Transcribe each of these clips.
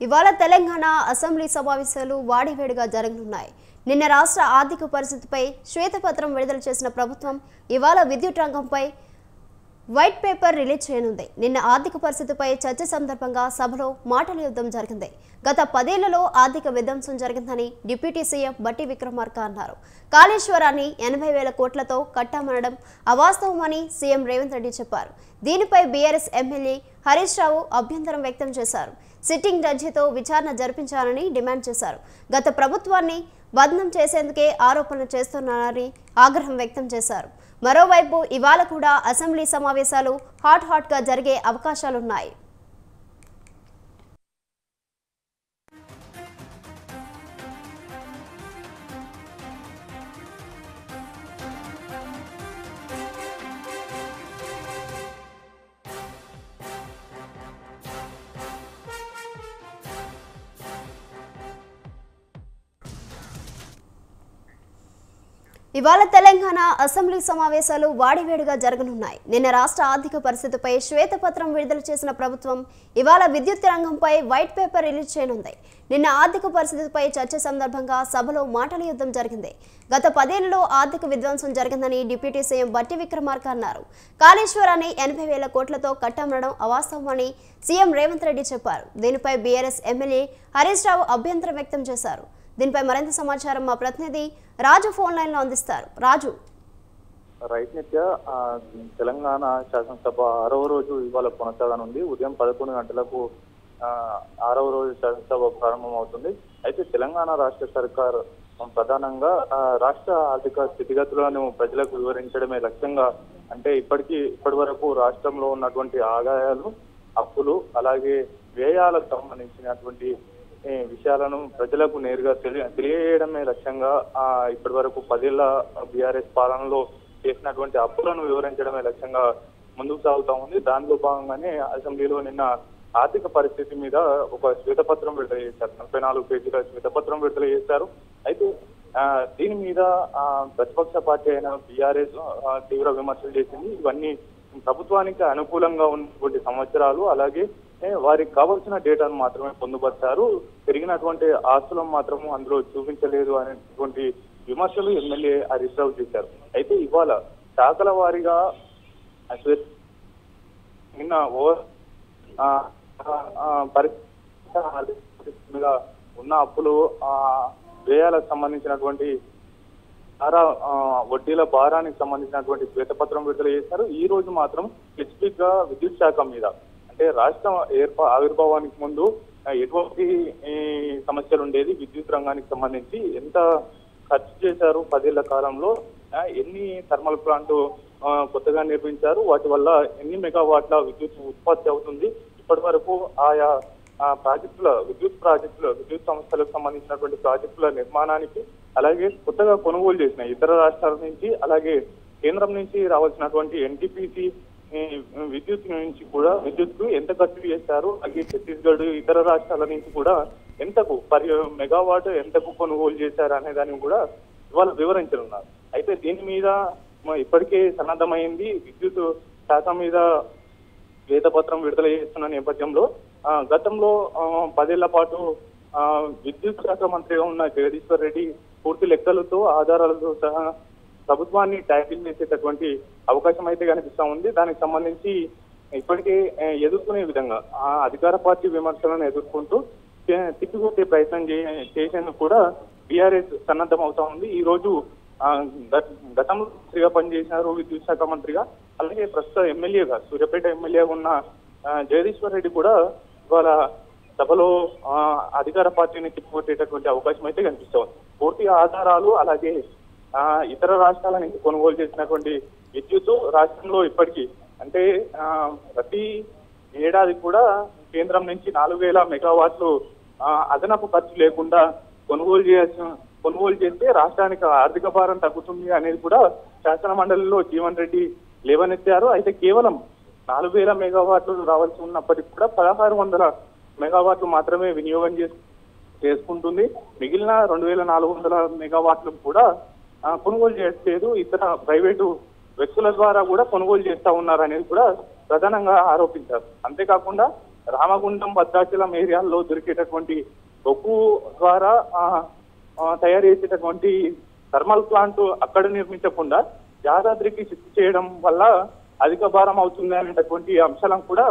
ఇవాళ తెలంగాణ అసెంబ్లీ సమావేశాలు వాడివేడిగా జరగనున్నాయి. నిన్న రాష్ట్ర ఆర్థిక పరిస్థితిపై శ్వేతపత్రం విడుదల చేసిన ప్రభుత్వం ఇవాళ విద్యుత్ రంగంపై వైట్ పేపర్ రిలీజ్ చేయనుంది. నిన్న ఆర్థిక పరిస్థితిపై చర్చ సందర్భంగా సభలో మాటల యుద్ధం జరిగింది. గత 10 ఏళ్లలో ఆర్థిక విధ్వంసం జరిగిందని డిప్యూటీ సీఎం బట్టి విక్రమార్క అన్నారు. కాళేశ్వరాన్ని 80,000 కోట్లతో కట్టామనడం అవాస్తవమని సీఎం రేవంత్ రెడ్డి చెప్పారు. దీనిపై బీఆర్ఎస్ ఎమ్మెల్యే హరీష్ రావు అభ్యంతరం వ్యక్తం చేశారు. సిట్టింగ్ జడ్జితో విచారణ జరిపించాలని డిమాండ్ చేశారు. గత ప్రభుత్వాన్ని బదనం చేసేందుకే ఆరోపణలు చేస్తున్నారని ఆగ్రహం వ్యక్తం చేశారు. మరోవైపు ఇవాళ కూడా అసెంబ్లీ సమావేశాలు హాట్గా జరిగే అవకాశాలున్నాయి. ఇవాళ తెలంగాణ అసెంబ్లీ సమావేశాలు వాడివేడిగా జరగనున్నాయి. నిన్న రాష్ట్ర ఆర్థిక పరిస్థితిపై శ్వేతపత్రం విడుదల చేసిన ప్రభుత్వం ఇవాళ విద్యుత్ రంగంపై వైట్ పేపర్ రిలీజ్ చేయనుంది. నిన్న ఆర్థిక పరిస్థితిపై చర్చ సందర్భంగా సభలో మాటల యుద్ధం జరిగింది. గత 10 ఏళ్లలో ఆర్థిక విధ్వంసం జరిగిందని డిప్యూటీ సీఎం బట్టి విక్రమార్క అన్నారు. కాళేశ్వరాన్ని 80,000 కోట్లతో కట్టామనడం అవాస్తవమని సీఎం రేవంత్ రెడ్డి చెప్పారు. దీనిపై బీఆర్ఎస్ ఎమ్మెల్యే హరీష్ రావు అభ్యంతరం వ్యక్తం చేశారు. దీనిపై మరింత సమాచారం మా ప్రతినిధి రాజు ఫోన్ లైన్ లో అందిస్తారు. రాజు, రైట్ నిత్య తెలంగాణ శాసనసభ 6వ రోజు ఇవాళ కొనసాగనుంది. ఉదయం 11 గంటలకు 6వ రోజు శాసనసభ ప్రారంభం అవుతుంది. అయితే తెలంగాణ రాష్ట్ర సర్కార్ ప్రధానంగా రాష్ట్ర ఆర్థిక స్థితిగతులను ప్రజలకు వివరించడమే లక్ష్యంగా, అంటే ఇప్పటి వరకు రాష్ట్రంలో ఉన్నటువంటి ఆదాయాలు, అప్పులు, అలాగే వ్యయాలకు సంబంధించినటువంటి విషయాలను ప్రజలకు నేరుగా తెలియజేయడమే లక్ష్యంగా ఇప్పటి వరకు 10 ఏళ్ల బీఆర్ఎస్ పాలనలో చేసినటువంటి అప్పులను వివరించడమే లక్ష్యంగా ముందుకు సాగుతా ఉంది. దానిలో భాగంగానే అసెంబ్లీలో నిన్న ఆర్థిక పరిస్థితి మీద ఒక శ్వేతపత్రం విడుదల చేశారు. 44 పేజీల శ్వేతపత్రం విడుదల చేశారు. అయితే దీని మీద ప్రతిపక్ష పార్టీ అయిన బీఆర్ఎస్ తీవ్ర విమర్శలు చేసింది. ఇవన్నీ ప్రభుత్వానికి అనుకూలంగా ఉన్నటువంటి సంవత్సరాలు, అలాగే వారికి కావాల్సిన డేటాను మాత్రమే పొందుపరిచారు, పెరిగినటువంటి ఆస్తులను మాత్రం అందులో చూపించలేదు అనేటువంటి విమర్శలు ఎమ్మెల్యే హరీష్ రావు చేశారు. అయితే ఇవాళ శాఖల వారీగా నిన్న పరిస్థితి ఉన్న అప్పులు, వ్యయాలకు సంబంధించినటువంటి వడ్డీల భారానికి సంబంధించినటువంటి శ్వేతపత్రం విడుదల చేశారు. ఈ రోజు మాత్రం స్పెసిఫిక్ గా విద్యుత్ శాఖ మీద, అంటే రాష్ట్రం ఆవిర్భావానికి ముందు ఎటువంటి సమస్యలు ఉండేది, విద్యుత్ రంగానికి సంబంధించి ఎంత ఖర్చు చేశారు, 10 ఏళ్ల కాలంలో ఎన్ని థర్మల్ ప్లాంట్ కొత్తగా నిర్మించారు, వాటి వల్ల ఎన్ని మెగావాట్ల విద్యుత్ ఉత్పత్తి అవుతుంది, ఇప్పటి వరకు ఆయా ప్రాజెక్టుల విద్యుత్ సంస్థలకు సంబంధించినటువంటి ప్రాజెక్టుల నిర్మాణానికి, అలాగే కొత్తగా కొనుగోలు చేసిన ఇతర రాష్ట్రాల నుంచి, అలాగే కేంద్రం నుంచి రావాల్సినటువంటి ఎన్టీపీసీ విద్యుత్ ఎంత ఖర్చు చేశారు, అలాగే ఛత్తీస్గఢ్ ఇతర రాష్ట్రాల నుంచి కూడా ఎంతకు మెగావాట్ ఎంతకు కొనుగోలు చేశారు అనే దాన్ని కూడా ఇవాళ వివరించనున్నారు. అయితే దీని మీద ఇప్పటికే సన్నద్ధమైంది. విద్యుత్ శాఖ మీద శ్వేతపత్రం విడుదల చేస్తున్న నేపథ్యంలో గతంలో 10 ఏళ్ల పాటు విద్యుత్ శాఖ మంత్రిగా ఉన్న జగదీశ్వర్ రెడ్డి పూర్తి లెక్కలతో, ఆధారాలతో సహా ప్రభుత్వాన్ని ట్యాకిల్ చేసేటటువంటి అవకాశం అయితే కనిపిస్తా ఉంది. దానికి సంబంధించి ఇప్పటికే ఎదుర్కొనే విధంగా అధికార పార్టీ విమర్శలను ఎదుర్కొంటూ తిప్పికొట్టే ప్రయత్నం చేసేందుకు కూడా బీఆర్ఎస్ సన్నద్ధం అవుతా ఉంది. ఈ రోజు గతంలో మంత్రిగా పనిచేసినారు విద్యుత్ శాఖ మంత్రిగా, అలాగే ప్రస్తుత ఎమ్మెల్యేగా సూర్యాపేట ఎమ్మెల్యేగా ఉన్న జగదీశ్వర్ రెడ్డి కూడా ఇవాళ సభలో అధికార పార్టీని తిప్పికొట్టేటటువంటి అవకాశం అయితే కనిపిస్తా ఉంది. పూర్తి ఆధారాలు, అలాగే ఇతర రాష్ట్రాల నుంచి కొనుగోలు చేసినటువంటి విద్యుత్ రాష్ట్రంలో ఇప్పటికీ, అంటే ప్రతి ఏడాది కూడా కేంద్రం నుంచి 4,000 మెగావాట్లు అదనపు ఖర్చు లేకుండా కొనుగోలు చేస్తే రాష్ట్రానికి ఆర్థిక భారం తగ్గుతుంది అనేది కూడా శాసన మండలిలో జీవన్ రెడ్డి లేవనెత్తారు. అయితే కేవలం 4,000 మెగావాట్లు రావాల్సి ఉన్నప్పటికీ కూడా 1,600 మెగావాట్లు మాత్రమే వినియోగం చేసుకుంటుంది. మిగిలిన 2,400 మెగావాట్లు కూడా కొనుగోలు చేయట్లేదు, ఇతర ప్రైవేటు వ్యక్తుల ద్వారా కూడా కొనుగోలు చేస్తా ఉన్నారు అనేది కూడా ప్రధానంగా ఆరోపించారు. అంతేకాకుండా రామగుండం భద్రాచలం ఏరియాల్లో దొరికేటటువంటి బొగ్గు ద్వారా తయారు చేసేటటువంటి థర్మల్ ప్లాంట్ అక్కడ నిర్మించకుండా యాదాద్రికి షిఫ్ట్ చేయడం వల్ల అధిక భారం అవుతుంది అనేటటువంటి అంశాలను కూడా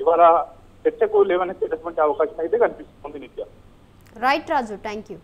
ఇవాళ చర్చకు లేవనెత్తేటటువంటి అవకాశం అయితే కనిపిస్తుంది నిత్య. Right Raju, thank you.